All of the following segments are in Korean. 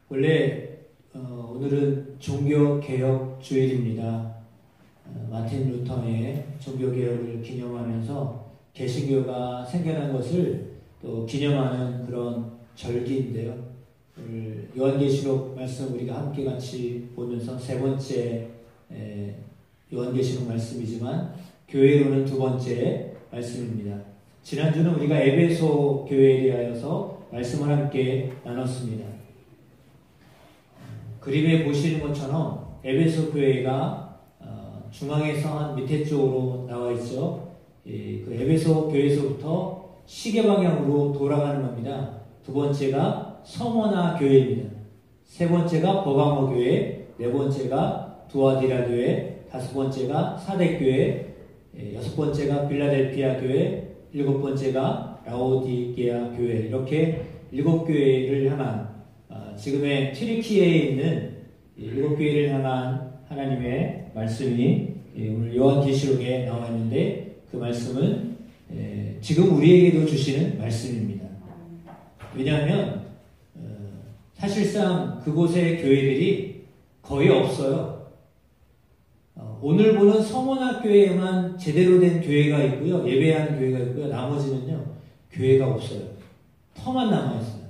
원래 오늘은 종교개혁 주일입니다. 마틴 루터의 종교개혁을 기념하면서 개신교가 생겨난 것을 또 기념하는 그런 절기인데요. 오늘 요한계시록 말씀 우리가 함께 같이 보면서 세 번째 요한계시록 말씀이지만 교회로는 두 번째 말씀입니다. 지난주는 우리가 에베소 교회에 대하여서 말씀을 함께 나눴습니다. 그림에 보시는 것처럼 에베소 교회가 중앙에서 한 밑에 쪽으로 나와 있죠. 그 에베소 교회에서부터 시계 방향으로 돌아가는 겁니다. 두 번째가 서머나 교회입니다. 세 번째가 버가모 교회, 네 번째가 두아디라 교회, 다섯 번째가 사대 교회, 여섯 번째가 빌라델피아 교회, 일곱 번째가 라오디게아 교회, 이렇게 일곱 교회를 향한 지금의 튀르키예에 있는 일곱 교회를 향한 하나님의 말씀이 오늘 요한계시록에 나와 있는데 그 말씀은 지금 우리에게도 주시는 말씀입니다. 왜냐하면 사실상 그곳의 교회들이 거의 없어요. 오늘 보는 서문학교에만 제대로 된 교회가 있고요. 예배하는 교회가 있고요. 나머지는요. 교회가 없어요. 터만 남아있어요.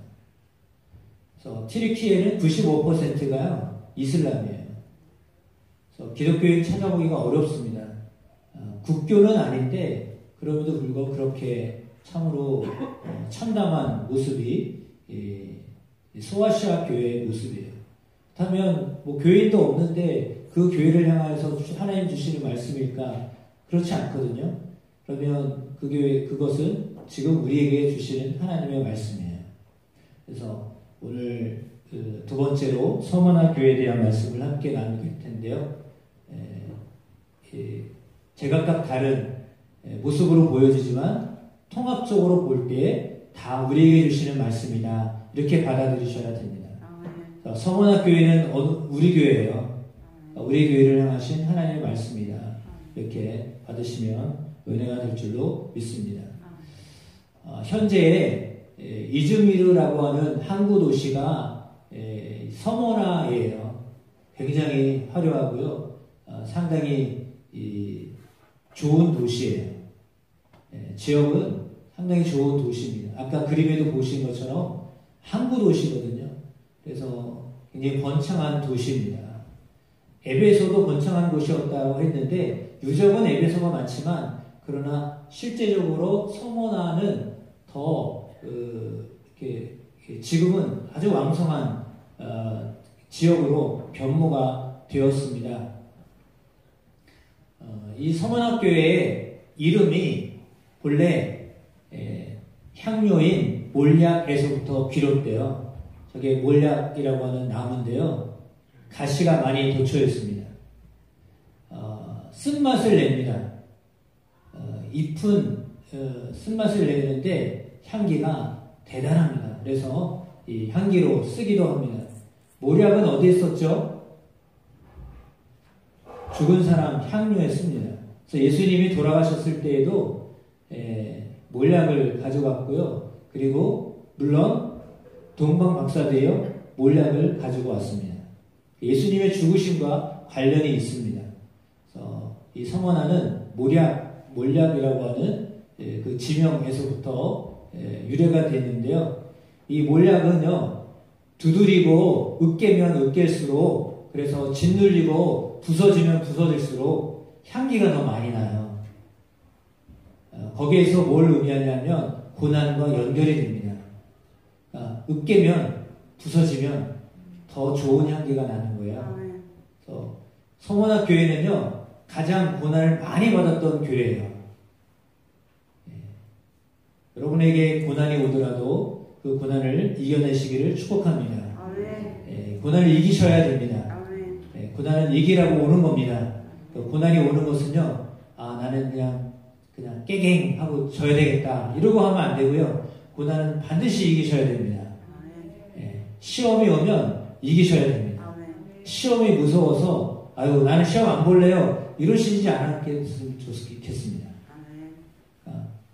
그래서 튀르키예는 95%가요. 이슬람이에요. 그래서 기독교인 찾아보기가 어렵습니다. 국교는 아닌데 그럼에도 불구하고 그렇게 참으로 참담한 모습이 소아시아 교회의 모습이에요. 그렇다면 뭐 교인도 없는데 그 교회를 향하여서 하나님 주시는 말씀일까? 그렇지 않거든요. 그러면 그 교회, 그것은 지금 우리에게 주시는 하나님의 말씀이에요. 그래서 오늘 두 번째로 서머나 교회에 대한 말씀을 함께 나눌 텐데요. 제각각 다른 모습으로 보여지지만 통합적으로 볼 때 다 우리에게 주시는 말씀이다. 이렇게 받아들이셔야 됩니다. 서머나 교회는 우리 교회예요. 우리 교회를 향하신 하나님의 말씀이다. 이렇게 받으시면 은혜가 될 줄로 믿습니다. 현재 이즈미르라고 하는 항구 도시가 서머나예요. 굉장히 화려하고요. 상당히 좋은 도시예요. 지역은 상당히 좋은 도시입니다. 아까 그림에도 보신 것처럼 항구 도시거든요. 그래서 굉장히 번창한 도시입니다. 에베소도 번창한 곳이었다고 했는데 유적은 에베소가 많지만 그러나 실제적으로 서머나는 더 이렇게 지금은 아주 왕성한 지역으로 변모가 되었습니다. 이 서머나교회의 이름이 본래 향료인 몰약에서부터 비롯돼요. 저게 몰약이라고 하는 나무인데요. 가시가 많이 돋쳐 있습니다. 쓴맛을 냅니다. 잎은 쓴맛을 내는데 향기가 대단합니다. 그래서 이 향기로 쓰기도 합니다. 몰약은 어디에 썼죠? 죽은 사람 향료에 씁니다. 그래서 예수님이 돌아가셨을 때에도 몰약을 가져갔고요. 그리고 물론 동방박사대여 몰약을 가지고 왔습니다. 예수님의 죽으심과 관련이 있습니다. 그래서 이 서머나는 몰약이라고 하는 그 지명에서부터 유래가 됐는데요. 이 몰약은요, 두드리고 으깨면 으깰수록, 그래서 짓눌리고 부서지면 부서질수록 향기가 더 많이 나요. 거기에서 뭘 의미하냐면 고난과 연결이 됩니다. 그러니까 으깨면 부서지면 더 좋은 향기가 나는 거예요. 그래서 서머나 교회는요, 가장 고난을 많이 받았던 교회예요. 여러분에게 고난이 오더라도 그 고난을 이겨내시기를 축복합니다. 고난을 이기셔야 됩니다. 고난은 이기라고 오는 겁니다. 고난이 오는 것은요, 나는 그냥 깨갱 하고 져야 되겠다 이러고 하면 안 되고요. 고난은 반드시 이기셔야 됩니다. 시험이 오면 이기셔야 됩니다. 시험이 무서워서 나는 시험 안 볼래요 이러시지 않았겠으면 좋겠습니다.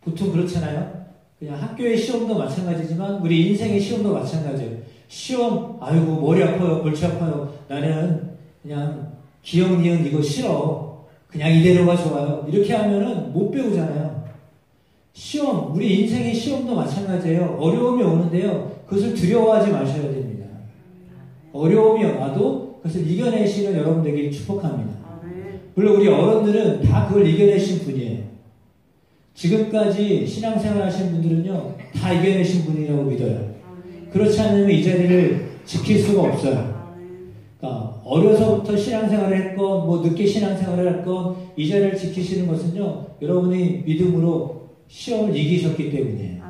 보통 그렇잖아요. 그냥 학교의 시험도 마찬가지지만 우리 인생의 시험도 마찬가지예요. 시험, 아이고, 머리 아파요, 골치 아파요. 나는 그냥 기억, 니은 이거 싫어. 그냥 이대로가 좋아요. 이렇게 하면은 못 배우잖아요. 시험, 우리 인생의 시험도 마찬가지예요. 어려움이 오는데요. 그것을 두려워하지 마셔야 됩니다. 어려움이 와도 그것을 이겨내시는 여러분 되길 축복합니다. 물론 우리 어른들은 다 그걸 이겨내신 분이에요. 지금까지 신앙생활 하신 분들은요, 다 이겨내신 분이라고 믿어요. 그렇지 않으면 이 자리를 지킬 수가 없어요. 그러니까 어려서부터 신앙생활을 했건, 뭐 늦게 신앙생활을 했건, 이 자리를 지키시는 것은요, 여러분이 믿음으로 시험을 이기셨기 때문이에요.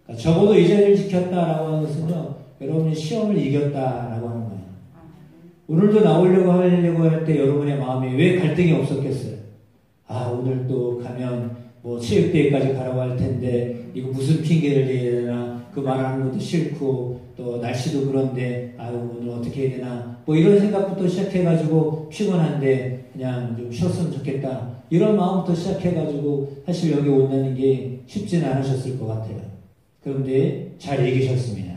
그러니까 적어도 이 자리를 지켰다라고 하는 것은요, 여러분이 시험을 이겼다라고 하는 거예요. 오늘도 나오려고 하려고 할 때 여러분의 마음이 왜 갈등이 없었겠어요? 아, 오늘 또 가면 뭐 체육대회까지 가라고 할 텐데 이거 무슨 핑계를 대야 되나, 그 말하는 것도 싫고 또 날씨도 그런데 아유 오늘 어떻게 해야 되나, 뭐 이런 생각부터 시작해가지고 피곤한데 그냥 좀 쉬었으면 좋겠다, 이런 마음부터 시작해가지고 사실 여기 온다는 게 쉽지는 않으셨을 것 같아요. 그런데 잘 이기셨습니다.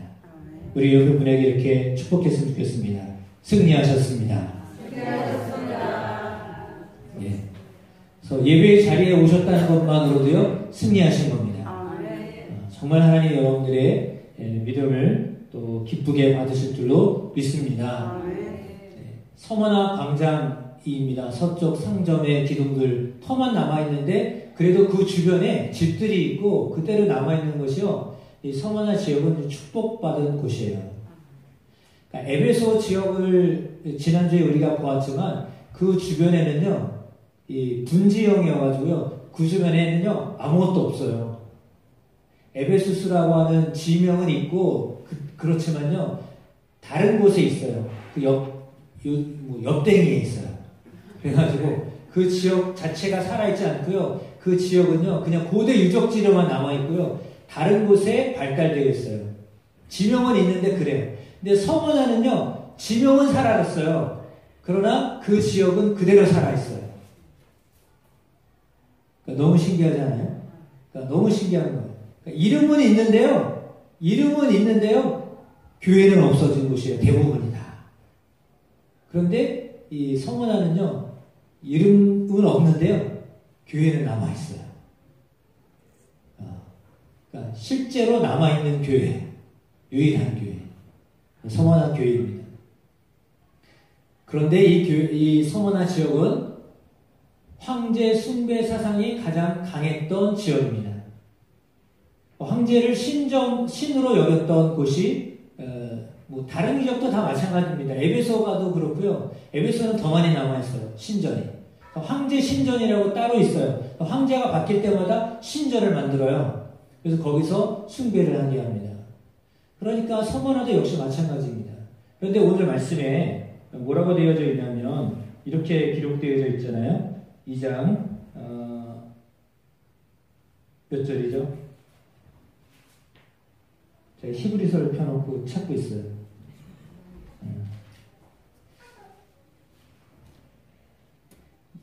우리 옆에 분에게 이렇게 축복했으면 좋겠습니다. 승리하셨습니다. 예. 그래서 예배의 자리에 오셨다는 것만으로도요, 승리하신 겁니다. 정말 하나님 여러분들의 믿음을 또 기쁘게 받으실 줄로 믿습니다. 서머나 광장입니다. 서쪽 상점의 기둥들 터만 남아있는데 그래도 그 주변에 집들이 있고 그대로 남아있는 것이요, 이 서머나 지역은 축복받은 곳이에요. 그러니까 에베소 지역을 지난주에 우리가 보았지만 그 주변에는요, 이 분지형이어가지고요, 그 주변에는요 아무것도 없어요. 에베소스라고 하는 지명은 있고 그렇지만요 다른 곳에 있어요. 그 옆댕이에 있어요. 그래가지고 그 지역 자체가 살아있지 않고요, 그 지역은요 그냥 고대 유적지로만 남아있고요, 다른 곳에 발달되어 있어요. 지명은 있는데 그래요. 근데 서머나는요 지명은 사라졌어요. 그러나 그 지역은 그대로 살아있어요. 그러니까 너무 신기하지 않아요? 그러니까 너무 신기한 거예요. 그러니까 이름은 있는데요 교회는 없어진 곳이에요. 대부분이 다. 그런데 이 서머나는요 이름은 없는데요 교회는 남아있어요. 그러니까 실제로 남아있는 교회, 유일한 교회, 서머나 교회입니다. 그런데 이 서머나 지역은 황제 숭배 사상이 가장 강했던 지역입니다. 황제를 신으로 여겼던 곳이 뭐 다른 유적도 다 마찬가지입니다. 에베소가도 그렇고요. 에베소는 더 많이 남아있어요. 신전이. 황제 신전이라고 따로 있어요. 황제가 바뀔 때마다 신전을 만들어요. 그래서 거기서 숭배를 하게 합니다. 그러니까 서머나도 역시 마찬가지입니다. 그런데 오늘 말씀에 뭐라고 되어져 있냐면 이렇게 기록되어져 있잖아요. 2장 몇 절이죠? 제가 히브리서를 펴놓고 찾고 있어요.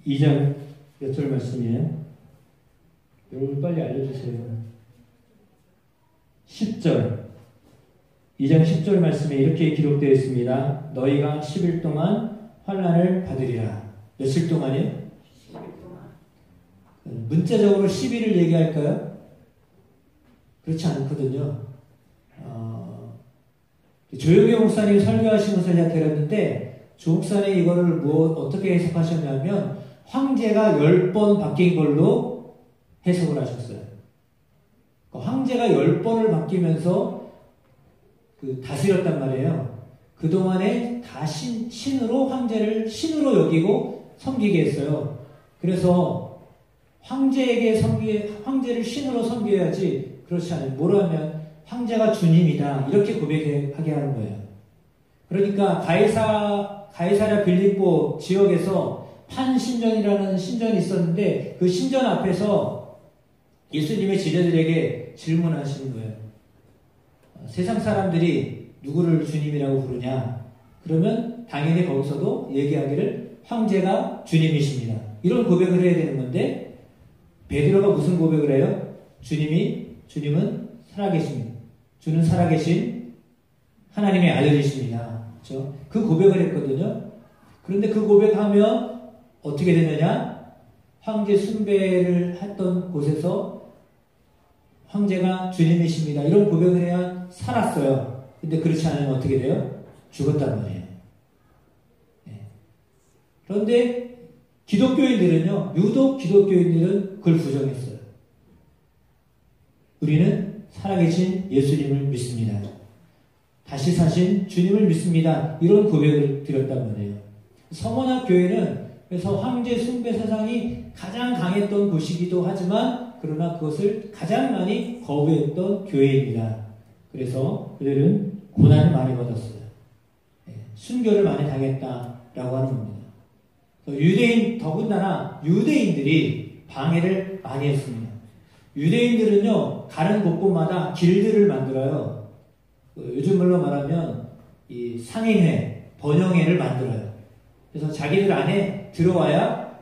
2장 몇 절 말씀이에요? 여러분 빨리 알려주세요. 10절. 2장 10절 말씀에 이렇게 기록되어 있습니다. 너희가 10일 동안 환난을 받으리라. 며칠 동안이요? 10일 동안. 문자적으로 10일을 얘기할까요? 그렇지 않거든요. 조용교 목사님이 설교하신 것을 제가 들었는데 조 목사님이 이거를 어떻게 해석하셨냐면 황제가 10번 바뀐 걸로 해석을 하셨어요. 황제가 10번을 바뀌면서 다스렸단 말이에요. 그동안에 다 신으로 황제를 신으로 여기고 섬기게 했어요. 그래서 황제를 신으로 섬겨야지, 그렇지 않으면 뭐라면 황제가 주님이다 이렇게 고백하게 하는 거예요. 그러니까 가이사랴 빌립보 지역에서 판신전이라는 신전이 있었는데 그 신전 앞에서 예수님의 제자들에게 질문하시는 거예요. 세상 사람들이 누구를 주님이라고 부르냐? 그러면 당연히 거기서도 얘기하기를 황제가 주님이십니다. 이런 고백을 해야 되는 건데 베드로가 무슨 고백을 해요? 주님은 살아계십니다. 주는 살아계신 하나님의 아들이십니다. 그렇죠? 그 고백을 했거든요. 그런데 그 고백하면 어떻게 되느냐? 황제 숭배를 했던 곳에서 황제가 주님이십니다. 이런 고백을 해야 살았어요. 근데 그렇지 않으면 어떻게 돼요? 죽었단 말이에요. 네. 그런데 기독교인들은요, 유독 기독교인들은 그걸 부정했어요. 우리는 살아계신 예수님을 믿습니다. 다시 사신 주님을 믿습니다. 이런 고백을 드렸단 말이에요. 성원학 교회는 그래서 황제 숭배 사상이 가장 강했던 곳이기도 하지만 그러나 그것을 가장 많이 거부했던 교회입니다. 그래서 그들은 고난을 많이 받았어요. 순교를 많이 당했다라고 하는 겁니다. 유대인, 더군다나 유대인들이 방해를 많이 했습니다. 유대인들은요, 가는 곳곳마다 길들을 만들어요. 요즘 말로 말하면 이 상인회, 번영회를 만들어요. 그래서 자기들 안에 들어와야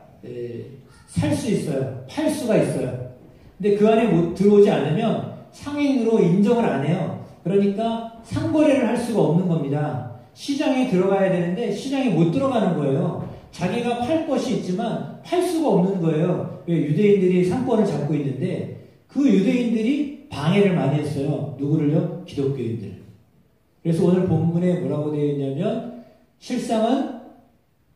살 수 있어요. 팔 수가 있어요. 근데 그 안에 들어오지 않으면 상인으로 인정을 안 해요. 그러니까 상거래를 할 수가 없는 겁니다. 시장에 들어가야 되는데 시장에 못 들어가는 거예요. 자기가 팔 것이 있지만 팔 수가 없는 거예요. 왜? 유대인들이 상권을 잡고 있는데 그 유대인들이 방해를 많이 했어요. 누구를요? 기독교인들. 그래서 오늘 본문에 뭐라고 되어 있냐면 실상은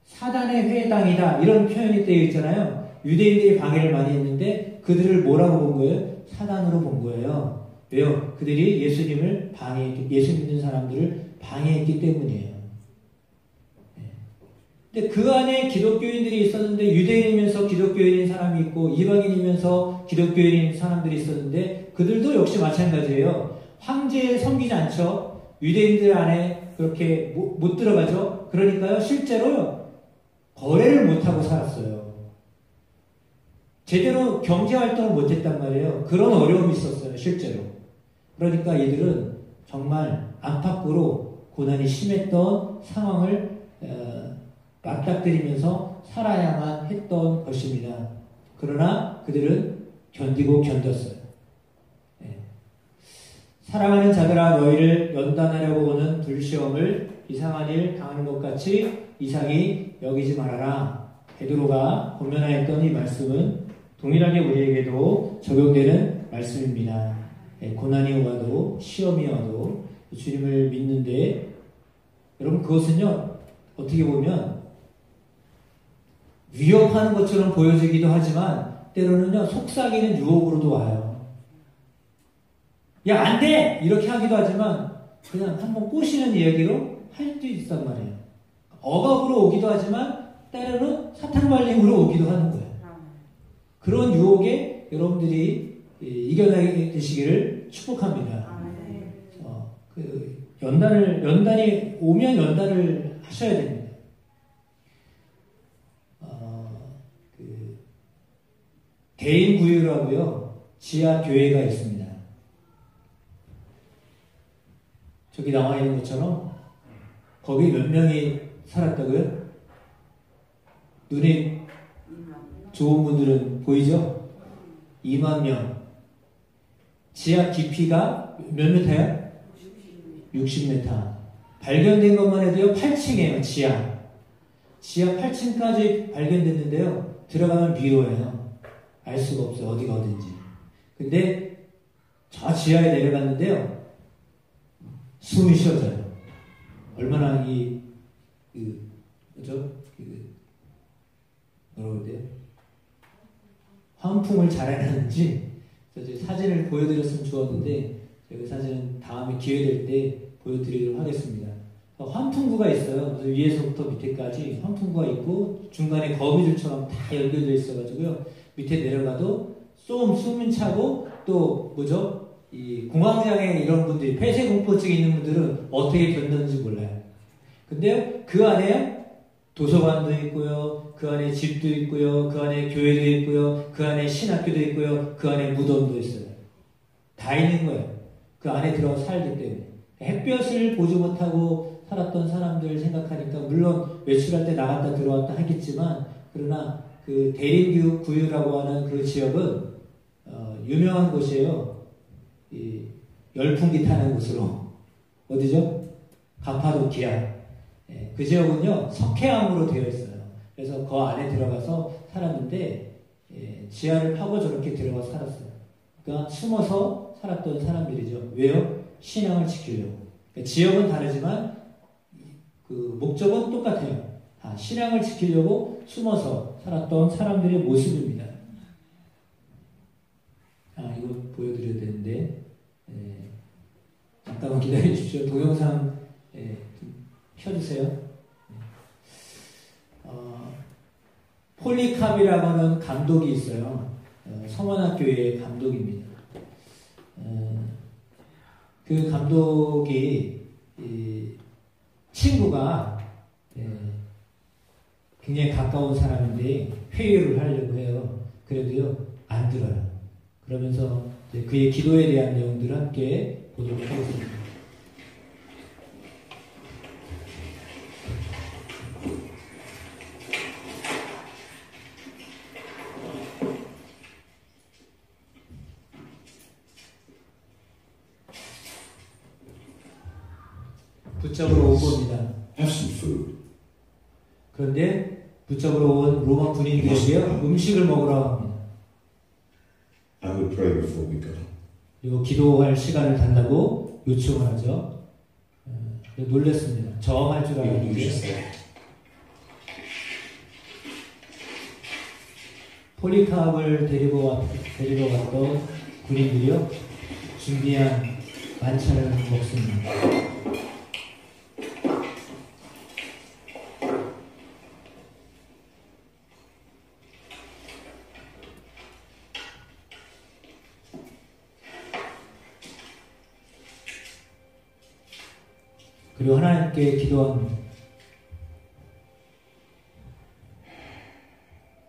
사단의 회당이다 이런 표현이 되어 있잖아요. 유대인들이 방해를 많이 했는데 그들을 뭐라고 본 거예요? 사단으로 본 거예요. 왜요? 그들이 예수님을 예수 믿는 사람들을 방해했기 때문이에요. 근데 그 안에 기독교인들이 있었는데 유대인이면서 기독교인인 사람이 있고 이방인이면서 기독교인인 사람들이 있었는데 그들도 역시 마찬가지예요. 황제에 섬기지 않죠. 유대인들 안에 그렇게 못 들어가죠. 그러니까요, 실제로요, 거래를 못하고 살았어요. 제대로 경제활동을 못했단 말이에요. 그런 어려움이 있었어요, 실제로. 그러니까 이들은 정말 안팎으로 고난이 심했던 상황을 맞닥뜨리면서 살아야만 했던 것입니다. 그러나 그들은 견디고 견뎠어요. 네. 사랑하는 자들아, 너희를 연단하려고 오는 불시험을 이상한 일 당하는 것 같이 이상히 여기지 말아라. 베드로가 권면하였던 이 말씀은 동일하게 우리에게도 적용되는 말씀입니다. 네, 고난이 와도 시험이 와도 주님을 믿는데 여러분 그것은요 어떻게 보면 위협하는 것처럼 보여지기도 하지만 때로는요 속삭이는 유혹으로도 와요. 야, 안 돼! 이렇게 하기도 하지만 그냥 한번 꼬시는 이야기로 할 수도 있단 말이에요. 억압으로 오기도 하지만 때로는 사탄 말림으로 오기도 하는 거예요. 그런 유혹에 여러분들이 이겨내게 되시기를 축복합니다. 연단이 오면 연단을 하셔야 됩니다. 대인구유라고요, 지하 교회가 있습니다. 저기 나와 있는 것처럼 거기 몇 명이 살았다고요? 눈이 좋은 분들은 보이죠? 2만 명. 지하 깊이가 몇 미터야? 60m. 발견된 것만 해도요, 8층이에요, 지하. 지하 8층까지 발견됐는데요, 들어가면 미로예요. 알 수가 없어요, 어디가 어딘지. 근데 저 지하에 내려갔는데요, 숨이 쉬어져요. 얼마나 뭐라고 해야 돼요? 환풍을 잘해놨는지, 그래서 사진을 보여드렸으면 좋았는데, 그 사진은 다음에 기회 될 때 보여드리도록 하겠습니다. 환풍구가 있어요. 그래서 위에서부터 밑에까지 환풍구가 있고, 중간에 거미줄처럼 다 연결되어 있어가지고요, 밑에 내려가도 숨은 차고, 또, 이 공황장애 이런 분들이, 폐쇄공포증 있는 분들은 어떻게 견뎠는지 몰라요. 근데 그 안에 도서관도 있고요, 그 안에 집도 있고요, 그 안에 교회도 있고요, 그 안에 신학교도 있고요, 그 안에 무덤도 있어요. 다 있는 거예요. 그 안에 들어가서 살기 때문에. 햇볕을 보지 못하고 살았던 사람들 생각하니까 물론 외출할 때 나갔다 들어왔다 하겠지만, 그러나 그 대림구유라고 하는 그 지역은 유명한 곳이에요. 이 열풍기 타는 곳으로. 어디죠? 가파도키아. 그 지역은요, 석회암으로 되어 있어요. 그래서 그 안에 들어가서 살았는데, 지하를 파고 저렇게 들어가서 살았어요. 그러니까 숨어서 살았던 사람들이죠. 왜요? 신앙을 지키려고. 그러니까 지역은 다르지만, 그 목적은 똑같아요. 신앙을 지키려고 숨어서 살았던 사람들의 모습입니다. 이거 보여드려야 되는데, 잠깐만 기다려 주십시오. 동영상 좀 켜주세요. 폴리캅이라고 하는 감독이 있어요. 성원학교의 감독입니다. 그 감독이 친구가 굉장히 가까운 사람인데 회유를 하려고 해요. 그래도요 안 들어요. 그러면서 그의 기도에 대한 내용들을 함께 보도록 하겠습니다. 붙잡으러 온 겁니다. Have some food. 그런데 붙잡으러 온 로마 군인들에게요 음식을 먹으라고 합니다. I would pray before we go. 그리고 기도할 시간을 달라고 요청을 하죠. 놀랐습니다. 저항할 줄 알았는데 폴리캅을 데리고 갔던 군인들이요 준비한 만찬을 먹습니다. 그리고 하나님께 기도합니다.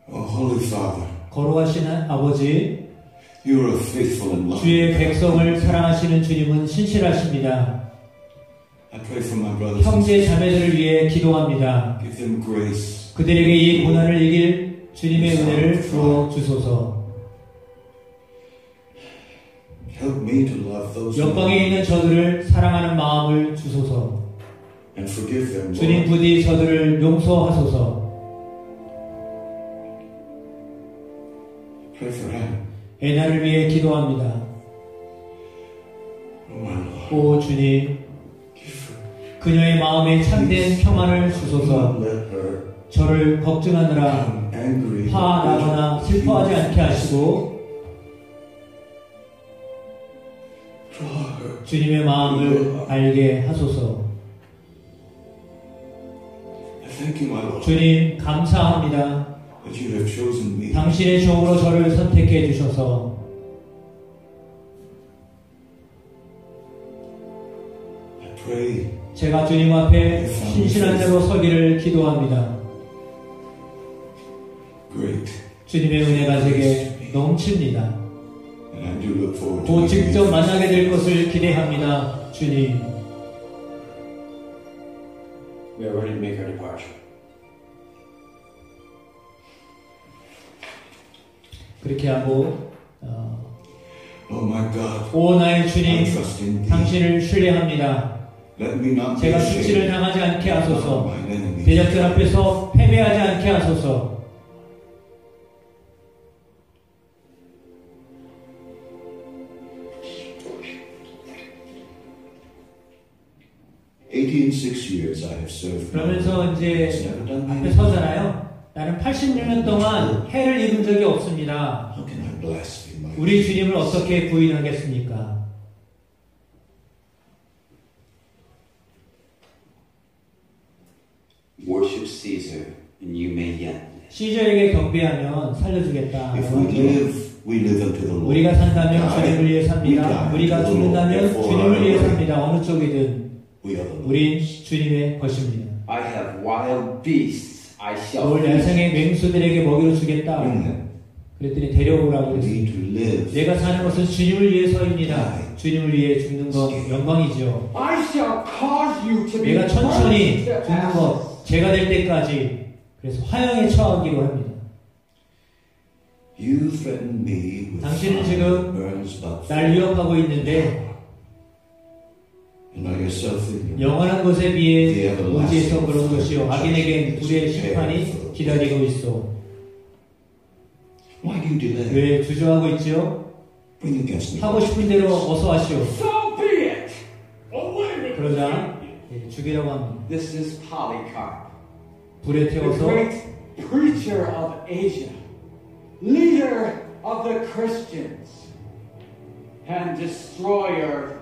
Oh, Holy Father, 거룩하신 아버지, you are faithful and loving. 주의 백성을 사랑하시는 주님은 신실하십니다. I pray for my brothers. 형제 자매들을 위해 기도합니다. Give them grace. 그들에게 이 고난을 이길 주님의 은혜를 주어 주소서. Help me to love those 옆방에 있는 저들을 사랑하는 마음을 주소서. and forgive them, 주님 Lord. 부디 저들을 용서하소서. Pray for Hannah. 애나를 위해 기도합니다. Oh, my Lord. 오 주님, Give her 그녀의 마음에 참된 평안을 peace. 주소서. Don't let her 저를 걱정하느라 become angry. 화나거나 슬퍼하지 않게 하시고 Draw her. 주님의 마음을 알게 하소서. I thank you, my Lord, 주님 감사합니다. that you have chosen me. 당신의 종으로 저를 선택해 주셔서 I pray 제가 주님 앞에 신실한 자로 서기를 기도합니다. great. 주님의 은혜가 제게 넘칩니다. And I do look forward to 곧 meeting 직접 you. 만나게 될 것을 기대합니다. 주님. We are ready to make our departure. 그렇게 하고 Oh my God, 오 나의 I 주님, trust in thee. 당신을 신뢰합니다. Let me not be 제가 수치를 ashamed 당하지 않게 of 하소서. mine enemies. 대적들 앞에서 패배하지 않게 하소서. $86 I have served. 그러면서 이제 It's never done me 앞에 any 서잖아요. 나는 86년 동안 해를 입은 적이 없습니다. How can I blaspheme my 우리 주님을 어떻게 부인하겠습니까? Worship Caesar, and you may yet. 시저에게 경배하면 살려주겠다. If we live, we live unto the Lord. 우리가 산다면 Die, 주님을 위해 we 삽니다. die 우리가 unto the Lord. 죽는다면 Therefore, 주님을 위해 our 삽니다. 어느 쪽이든 We are the Lord. 우린 주님의 것입니다. I have wild beasts. I shall. 올 feed. 야생의 맹수들에게 먹이로 주겠다. Bring them. 그랬더니 데려오라고 We 그랬습니다. need to live. 내가 사는 것은 주님을 위해서입니다. 주님을 위해 죽는 것 영광이죠. I shall cause you to be 내가 천천히 burned to 죽는 ashes. 것 제가 될 때까지 그래서 화형에 처하기로 합니다. You threaten me with 당신은 fire 지금 that burns but 날 위협하고 있는데 And not yourself in your 영원한 것에 비해 오지에서 그런 것이요 악인에겐 불의 심판이 기다리고 있어. Why do you delay? 왜 주저하고 있지요? Bring against me. 하고 싶은 대로 어서 하시오. So be it! Away with 그러자 죽이라고 합니다. This is Polycarp, 불에 the 태워서 great preacher of Asia, leader of the Christians, and destroyer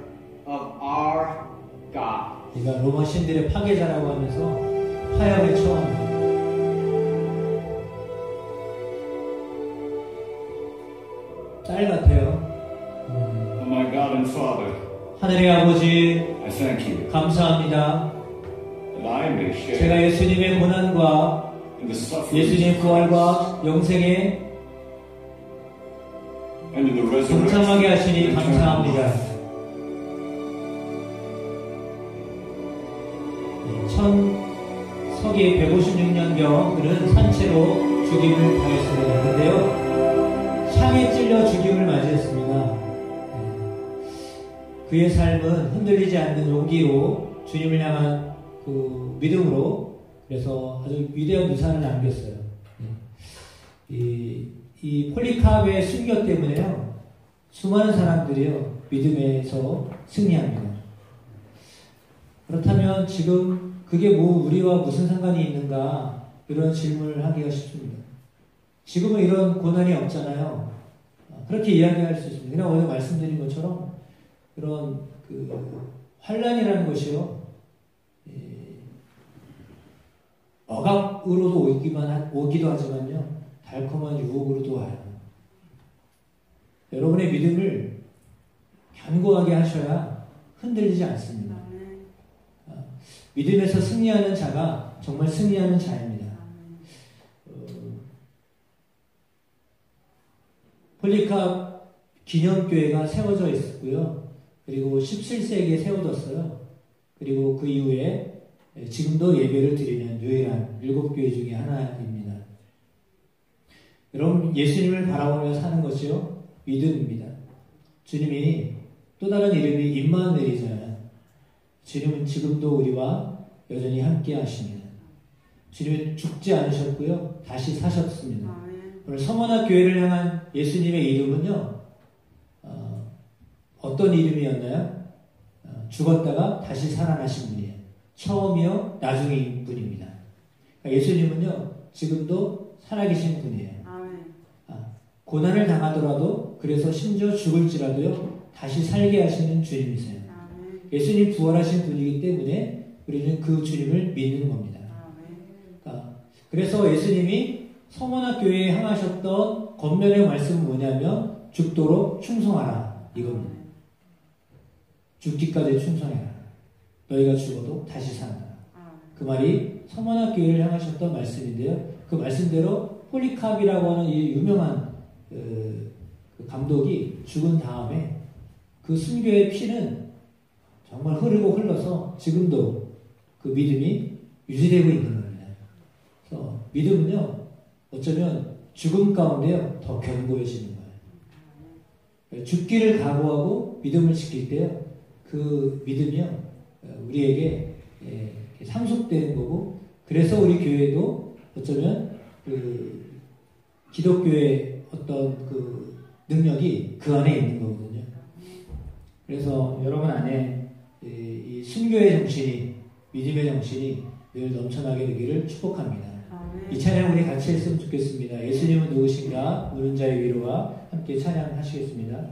of our God. 그러니까 로마 신들의 파괴자라고 하면서 파양을 처합니다. 짤 같아요. Oh my God and Father, 하늘의 아버지 I thank you 감사합니다. that I may share 제가 예수님의 고난과 in the suffering 예수님의 부활과 영생에 and in the resurrection 동참하게 하시니 and eternal 감사합니다. life. 서기 156년경 그는 산채로 죽임을 당했습니다. 그런데요, 창에 찔려 죽임을 맞이했습니다. 그의 삶은 흔들리지 않는 용기로 주님을 향한 그 믿음으로 그래서 아주 위대한 유산을 남겼어요. 이 폴리카브의 순교 때문에요, 수많은 사람들이요 믿음에서 승리합니다. 그렇다면 지금 그게 뭐 우리와 무슨 상관이 있는가, 이런 질문을 하기가 쉽습니다. 지금은 이런 고난이 없잖아요. 그렇게 이야기할 수 있습니다. 그냥 오늘 말씀드린 것처럼 그런 그 환란이라는 것이요, 억압으로도 오기도 하지만요, 달콤한 유혹으로도 와요. 여러분의 믿음을 견고하게 하셔야 흔들리지 않습니다. 믿음에서 승리하는 자가 정말 승리하는 자입니다. 폴리캅 기념교회가 세워져 있었고요. 그리고 17세기에 세워졌어요. 그리고 그 이후에 지금도 예배를 드리는 유일한 7교회 중에 하나입니다. 여러분, 예수님을 바라보며 사는 것이요 믿음입니다. 주님이 또 다른 이름이 임마누엘이잖아요. 주님은 지금도 우리와 여전히 함께 하십니다. 주님은 죽지 않으셨고요, 다시 사셨습니다. 오늘 서머나 교회를 향한 예수님의 이름은요, 어떤 이름이었나요? 죽었다가 다시 살아나신 분이에요. 처음이요 나중인 분입니다. 그러니까 예수님은요 지금도 살아계신 분이에요. 고난을 당하더라도, 그래서 심지어 죽을지라도요 다시 살게 하시는 주님이세요. 예수님 부활하신 분이기 때문에 우리는 그 주님을 믿는 겁니다. 그래서 예수님이 서머나 교회에 향하셨던 겉면의 말씀은 뭐냐면 죽도록 충성하라, 이겁니다. 죽기까지 충성해라. 너희가 죽어도 다시 살아나라. 그 말이 서머나 교회를 향하셨던 말씀인데요, 그 말씀대로 폴리캅이라고 하는 이 유명한 그 감독이 죽은 다음에 그 순교의 피는 정말 흐르고 흘러서 지금도 그 믿음이 유지되고 있는 겁니다. 그래서 믿음은요, 어쩌면 죽음 가운데요 더 견고해지는 거예요. 죽기를 각오하고 믿음을 지킬 때요, 그 믿음이요 우리에게 상속되는 거고, 그래서 우리 교회도 어쩌면 그 기독교의 어떤 그 능력이 그 안에 있는 거거든요. 그래서 여러분 안에 이 순교의 정신이, 믿음의 정신이 늘 넘쳐나게 되기를 축복합니다. 이 찬양 우리 같이 했으면 좋겠습니다. 예수님은 누구신가? 우는 자의 위로와 함께 찬양하시겠습니다.